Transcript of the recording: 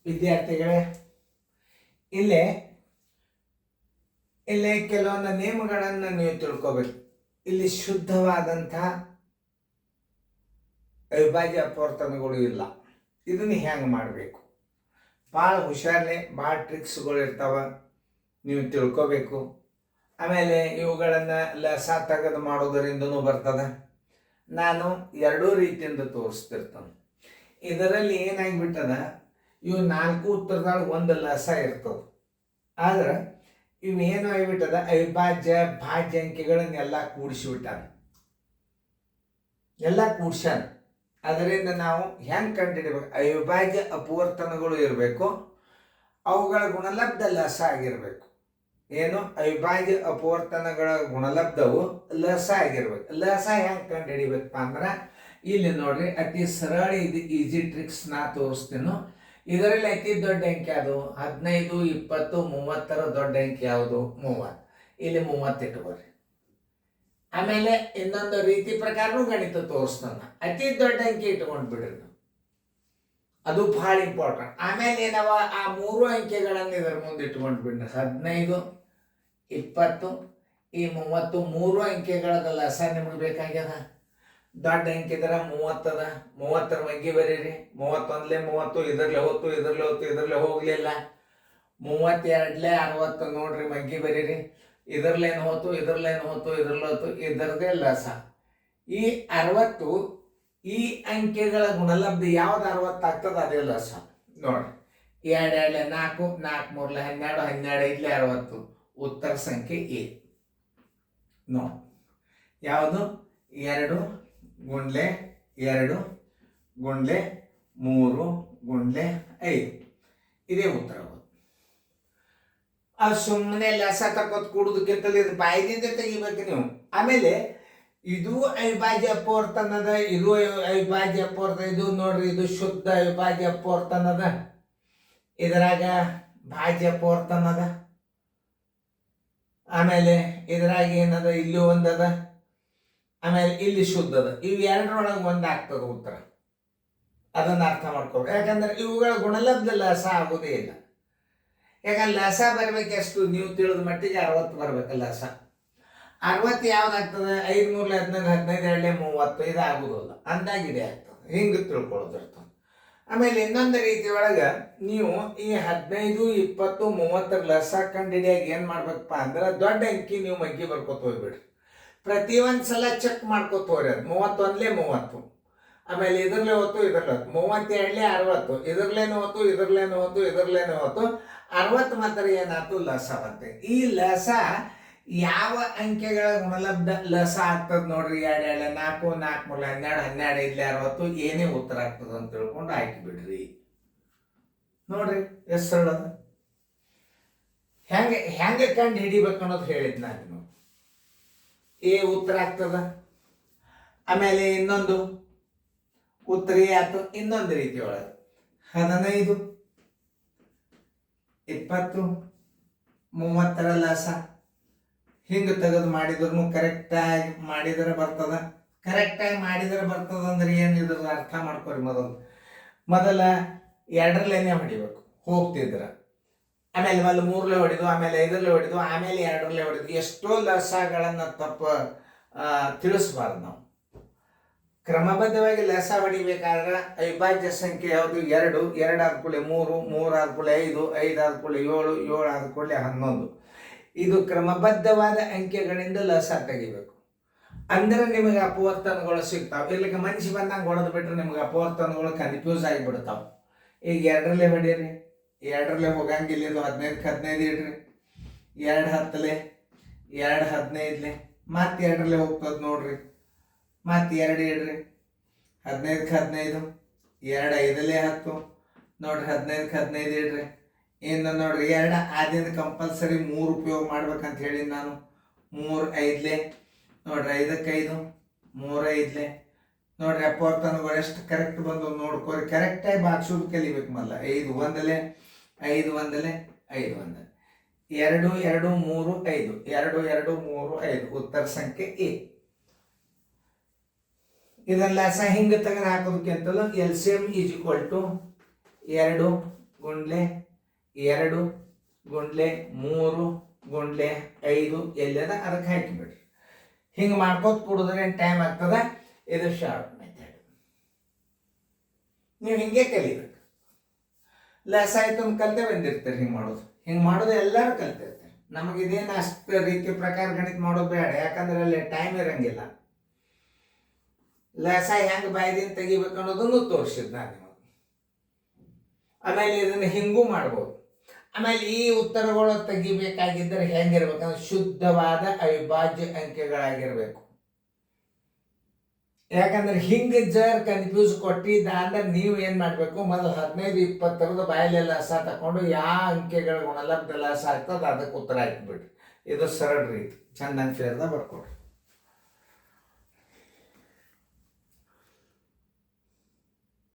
ವಿದ್ಯಾರ್ಥಿಗಳೇ, ಇಲ್ಲೇ ಇಲ್ಲೇ ಕೆಲವೊಂದು ನಿಯಮಗಳನ್ನು ನೀವು ತಿಳ್ಕೋಬೇಕು. ಇಲ್ಲಿ ಶುದ್ಧವಾದಂಥ ಅವಿಭಾಜ್ಯ ಅಪವರ್ತನಗಳು ಇಲ್ಲ. ಇದನ್ನು ಹೆಂಗೆ ಮಾಡಬೇಕು? ಭಾಳ ಹುಷಾರೇ, ಭಾಳ ಟ್ರಿಕ್ಸ್ಗಳು ಇರ್ತಾವ, ನೀವು ತಿಳ್ಕೋಬೇಕು. ಆಮೇಲೆ ಇವುಗಳನ್ನು ಲಸ ತೆಗೆದು ಮಾಡೋದರಿಂದನೂ ಬರ್ತದೆ. ನಾನು ಎರಡೂ ರೀತಿಯಿಂದ ತೋರಿಸ್ತಿರ್ತಾನೆ. ಇದರಲ್ಲಿ ಏನಾಗಿಬಿಟ್ಟದ, ಇವು 4 ಉತ್ತರದೊಳಗೆ ಒಂದು ಲಸ ಇರ್ತದೆ. ಆದ್ರೆ ಇವು ಏನು ಆಗಿಬಿಟ್ಟದ, ಅವಿಭಾಜ್ಯ ಭಾಜ್ಯ ಅಂಕಿಗಳನ್ನೆಲ್ಲ ಕೂಡಿಸಿಬಿಟ್ಟಾನ, ಎಲ್ಲ ಕೂಡ್ಸ್ಯಾನ. ಅದರಿಂದ ನಾವು ಹೆಂಗೆ ಕಂಡುಹಿಡಿಬೇಕು? ಅವಿಭಾಜ್ಯ ಅಪವರ್ತನಗಳು ಇರಬೇಕು, ಅವುಗಳ ಗುಣಲಬ್ಧ ಲಸ ಆಗಿರಬೇಕು. ಏನು? ಅವಿಭಾಜ್ಯ ಅಪವರ್ತನಗಳ ಗುಣಲಬ್ಧವು ಲಸ ಆಗಿರ್ಬೇಕು. ಲಸ ಹೆಂಗೆ ಕಂಡು ಹಿಡಿಬೇಕಪ್ಪ ಅಂದ್ರೆ ಇಲ್ಲಿ ನೋಡ್ರಿ, ಅತಿ ಸರಳ ಇದು ಈಸಿ ಟ್ರಿಕ್ಸ್ ನಾ ತೋರಿಸ್ತೀನೋ. ಇದರಲ್ಲಿ ಅತಿ ದೊಡ್ಡ ಅಂಕಿ ಯಾವುದು? 15, 20, 30 ದೊಡ್ಡ ಅಂಕಿ ಯಾವುದು? 30. ಇಲ್ಲಿ 30 ಇಟ್ಕೋರಿ. ಆಮೇಲೆ ಇನ್ನೊಂದು ರೀತಿ ಪ್ರಕಾರನೂ ಗಣಿತ ತೋರಿಸ್ತಾನ. ಅತಿ ದೊಡ್ಡ ಅಂಕಿ ಇಟ್ಕೊಂಡು ಬಿಡ್ರಿ, ಅದು ಭಾಳ ಇಂಪಾರ್ಟೆಂಟ್. ಆಮೇಲೆ ಏನವ, ಆ 3 ಅಂಕೆಗಳನ್ನು ಇದರ ಮುಂದೆ ಇಟ್ಕೊಂಡು ಬಿಡ್ರಿ. 15, 20, ಈ 30 3 ಅಂಕೆಗಳ ಲಸ ನಿಮ್ಗೆ ಬೇಕಾಗ್ಯದ. ದೊಡ್ಡ ಅಂಕಿ ಇದ್ರೆ 30 ಅದ. 30ರ ಮಗ್ಗಿ ಬರೀರಿ. 31 30, ಇದರಲ್ಲೇ ಹೋತು, ಇದರಲ್ಲೇ ಹೋತು, ಇದರಲ್ಲೇ ಹೋಗಲಿಲ್ಲ. 32 60 ನೋಡ್ರಿ, ಮಗ್ಗಿ ಬರೀರಿ. ಇದರಲ್ಲೇನು ಹೋತು, ಇದರಲ್ಲೇನು ಹೋತು, ಇದರಲ್ಲೇ ಹೋತು, ಇದರದೇ ಲಸ. ಈ 60 ಈ ಅಂಕೆಗಳ ಗುಣಲಬ್ಧ ಯಾವ್ದು 60 ಆಗ್ತದೆ ಅದೇ ಲಸ. ನೋಡ್ರಿ, 2 2 4, 4 3 12, 12 5 60. ಉತ್ತರ ಸಂಖ್ಯೆ ಎ. ನೋಡಿ, ಯಾವುದು? 2 ಗುಂಡ್ಲೆ 2 ಗುಂಡ್ಲೆ 3 ಗುಂಡ್ಲೆ 5. ಇದೇ ಉತ್ತರ. ಅದು ಸುಮ್ಮನೆ ಲಸ ತಕ್ಕೋತ್ ಕೂಡುದಕ್ಕಿಂತಲೇ ಇದು ಬಾಯಿದಿಂದ ತೆಗಿಬೇಕು ನೀವು. ಆಮೇಲೆ ಇದು ಅವಿಭಾಜ್ಯ ಅಪವರ್ತನದ, ಇದು ಅವಿಭಾಜ್ಯ ಅಪವರ್ತನ. ಇದು ನೋಡ್ರಿ, ಇದು ಶುದ್ಧ ಅವಿಭಾಜ್ಯ ಅಪವರ್ತನದ. ಇದರಾಗ ಭಾಜ್ಯ ಅಪವರ್ತನದ. ಆಮೇಲೆ ಇದ್ರಾಗ ಏನದ, ಇಲ್ಲಿ ಒಂದದ, ಆಮೇಲೆ ಇಲ್ಲಿ ಶುದ್ಧದ. ಇವು ಎರಡರೊಳಗೆ ಒಂದಾಗ್ತದ ಉತ್ತರ. ಅದನ್ನು ಅರ್ಥ ಮಾಡ್ಕೊಬೇಕು. ಯಾಕಂದ್ರೆ ಇವುಗಳ ಗುಣಲಬ್ಧ ಲಸ ಆಗೋದೇ ಇಲ್ಲ. ಯಾಕಂದ್ರೆ ಲಸ ಬರ್ಬೇಕು ಎಷ್ಟು? ನೀವು ತಿಳಿದ ಮಟ್ಟಿಗೆ 60 ಬರ್ಬೇಕು ಲಸ. 60 ಯಾವ್ದಾಗ್ತದೆ? 5 3 15, 15 2 30. ಇದು ಆಗುದಿಲ್ಲ, ಅಂದಾಗಿದೆ ಆಗ್ತದೆ. ಹಿಂಗೆ ತಿಳ್ಕೊಳ್ಳೋದಿರ್ತದೆ. ಆಮೇಲೆ ಇನ್ನೊಂದು ರೀತಿ ಒಳಗೆ ನೀವು ಈ 15, 20, 30 ಲಸ ಕಂಡು ಹಿಡಿಯಾಗ ಏನು ಮಾಡ್ಬೇಕಪ್ಪ ಅಂದ್ರೆ, ದೊಡ್ಡ ಅಂಕಿ ನೀವು ಮಗ್ಗಿ ಬರ್ಕೋತ ಹೋಗ್ಬಿಡ್ರಿ. ಪ್ರತಿ ಒಂದು ಸಲ ಚೆಕ್ ಮಾಡ್ಕೋತ ಹೋಗ್ರಿ. ಅದು 31 30, ಆಮೇಲೆ ಇದರಲ್ಲೇ ಹೋತು, ಇದರಲ್ಲೇ ಹೋತು. 32 60, ಇದರಲ್ಲೇನು ಹೋತು, ಇದರಲ್ಲೇನು ಹೋತು, ಇದರಲ್ಲೇನು ಹೋತು. 60 ಮಾತ್ರ ಏನಾಯ್ತು? ಲಸ ಬಂತೆ. ಈ ಲಸ ಯಾವ ಅಂಕೆಗಳ ಗುಣಲಬ್ಧ ಲಸ ಆಗ್ತದೆ ನೋಡ್ರಿ? 2 2 4, 4 3 12, 12 5 60. ಏನೇ ಉತ್ತರ ಆಗ್ತದೆ ಅಂತ ತಿಳ್ಕೊಂಡು ಹಾಕಿ ಬಿಡ್ರಿ. ನೋಡ್ರಿ ಎಷ್ಟು ಸರಳ. ಹೆಂಗೆ ಹೆಂಗೆ ಕಂಡು ಹಿಡಿಬೇಕು ಅನ್ನೋದು ಹೇಳಿದ್ ನಾನು. ಎ ಉತ್ತರ ಆಗ್ತದ. ಆಮೇಲೆ ಇನ್ನೊಂದು ಉತ್ತರ ಆಯ್ತು ಇನ್ನೊಂದು ರೀತಿ ಒಳಗೆ. 15, 20, 30 ಲಸ ಹಿಂಗೆ ತೆಗೆದು ಮಾಡಿದ್ರು ಕರೆಕ್ಟಾಗಿ ಮಾಡಿದರೆ ಬರ್ತದ. ಕರೆಕ್ಟಾಗಿ ಮಾಡಿದರೆ ಬರ್ತದ ಅಂದ್ರೆ ಏನಿದ್ರ ಅರ್ಥ ಮಾಡ್ಕೊರಿ. ಮೊದಲ 2ರಲ್ಲೇನೆ ಹೊಡಿಬೇಕು ಹೋಗ್ತಿದ್ರ. ಆಮೇಲೆ 3ರಲ್ಲೇ ಹೊಡಿದು, ಆಮೇಲೆ 5ರಲ್ಲೇ ಹೊಡಿದು, ಆಮೇಲೆ 2ರಲ್ಲೇ ಹೊಡಿದು. ಎಷ್ಟೋ ಲಸಗಳನ್ನು ತಿಳಿಸ್ಬಾರ್ದು ನಾವು. ಕ್ರಮಬದ್ಧವಾಗಿ ಲಸ ಹೊಡಿಬೇಕಾದ್ರೆ ಅವಿಭಾಜ್ಯ ಸಂಖ್ಯೆ ಯಾವುದು? 2 2 ಆದ ಕೂಡಲೇ 3 3 ಆದ ಕೂಡಲೇ 5 5 ಆದ ಕೂಡಲೇ 7 7 ಆದ ಕೂಡಲೇ 11. ಇದು ಕ್ರಮಬದ್ಧವಾದ ಅಂಕೆಗಳಿಂದ ಲಸ ತೆಗಿಬೇಕು. ಅಂದ್ರೆ ನಿಮಗೆ ಅಪವರ್ತನಗಳು ಸಿಗ್ತಾವೆ. ಇರ್ಲಿಕ್ಕೆ ಮನುಷ್ಯ ಬಂದಂಗೆ ಹೊಡೆದು ಬಿಟ್ರೆ ನಿಮ್ಗೆ ಅಪವರ್ತನಗಳು ಕನ್ಫ್ಯೂಸ್ ಆಗಿಬಿಡ್ತಾವೆ. ಈಗ 2ರಲ್ಲೇ ಹೊಡೀರಿ, 2ರಲ್ಲೇ ಹೋಗಂಗಿಲ್ಲ. ಇದು 15ಕ್ಕೆ 15 ಇಡ್ರಿ. 2 10 2 15 ಮತ್ತೆ 2ರಲ್ಲೇ ಹೋಗ್ತದೆ ನೋಡ್ರಿ. ಮತ್ತೆ 2 ಇಡ್ರಿ. 15ಕ್ಕೆ 15 2 5 10 ನೋಡ್ರಿ. 15ಕ್ಕೆ 15 ಇಡ್ರಿ. ಇನ್ನು ನೋಡ್ರಿ 2 ಆದಿಂದ ಕಂಪಲ್ಸರಿ 3 ಉಪಯೋಗ ಮಾಡ್ಬೇಕಂತ ಹೇಳಿ ನಾನು. 3 5 ನೋಡ್ರಿ. 5ಕ್ಕೆ 5 3 5 ನೋಡ್ರಿ. ಅಪವರ್ತನಗಳು ಎಷ್ಟು ಕರೆಕ್ಟ್ ಬಂದು ನೋಡ್ಕೋರಿ. ಕರೆಕ್ಟಾಗಿ ಬಾಕ್ಸೋದು ಕಲಿಬೇಕು. ಮಲ್ಲ 5 1 5 1 5 1 2 2 3 5 2 2 3 5. ಉತ್ತರ ಸಂಖ್ಯೆ ಎ. ಇದೆಲ್ಲ ಹಿಂಗೆ ತೆಗೆದು ಹಾಕೋದಕ್ಕಿಂತಲೂ LCM = 2 ಗುಂಡ್ಲೆ 2 ಗುಂಡ್ಲೆ 3 ಗುಂಡ್ಲೆ 5 ಎಲ್ಲದ ಅದಕ್ಕೆ ಹಾಕಿಬಿಡ್ರಿ. ಹಿಂಗೆ ಮಾಡ್ಕೋತ ಕೂಡಿದ್ರೆ ಟೈಮ್ ಆಗ್ತದ. ಇದು ಶಾರ್ಟ್ ಮೆಥಡ್. ನೀವು ಹಿಂಗೆ ಕಲಿಬೇಕು. ಲೆಸ್ ಆಯ್ತು ಅಂತ ಕಲಿತೆ ಬಂದಿರ್ತೀರಿ. ಹಿಂಗೆ ಮಾಡೋದು ಎಲ್ಲರೂ ಕಲ್ತಿರ್ತಾರೆ. ನಮಗಿದೇನು ಅಷ್ಟು ರೀತಿ ಪ್ರಕಾರ ಗಣಿತ ಮಾಡೋದು ಬೇಡ, ಯಾಕಂದ್ರೆ ಅಲ್ಲಿ ಟೈಮ್ ಇರಂಗಿಲ್ಲ. ಲೆಸ ಹೆಂಗೆ ಬಾಯ್ದಿಂದ ತೆಗಿಬೇಕು ಅನ್ನೋದನ್ನು ತೋರಿಸಿದ್ ನಾನು ನಿಮಗೆ. ಆಮೇಲೆ ಇದನ್ನು ಹಿಂಗೂ ಮಾಡ್ಬೋದು. ಆಮೇಲೆ ಈ ಉತ್ತರಗಳು ತೆಗಿಬೇಕಾಗಿದ್ದರೆ ಹೆಂಗಿರ್ಬೇಕಂದ್ರೆ ಶುದ್ಧವಾದ ಅವಿಭಾಜ್ಯ ಅಂಕೆಗಳಾಗಿರ್ಬೇಕು. ಯಾಕಂದ್ರೆ ಹಿಂಗೆ ಜರ್ ಕನ್ಫ್ಯೂಸ್ ಕೊಟ್ಟಿದ್ದ ಅಂದ್ರೆ ನೀವು ಏನ್ ಮಾಡ್ಬೇಕು, ಮೊದಲು 15-20 ಬಾಯಲ್ಲಿ ಲಸ ತಕೊಂಡು ಯಾವ ಅಂಕೆಗಳ ಗುಣಲಬ್ಧ ಲಸ ಆಗ್ತದ ಅದಕ್ಕೆ ಉತ್ತರ ಹಾಕ್ಬಿಡ್ರಿ. ಇದು ಸರಳ ರೀತಿ. ಚಂದ ಅಂಶ ಬರ್ಕೊಡ್ರಿ.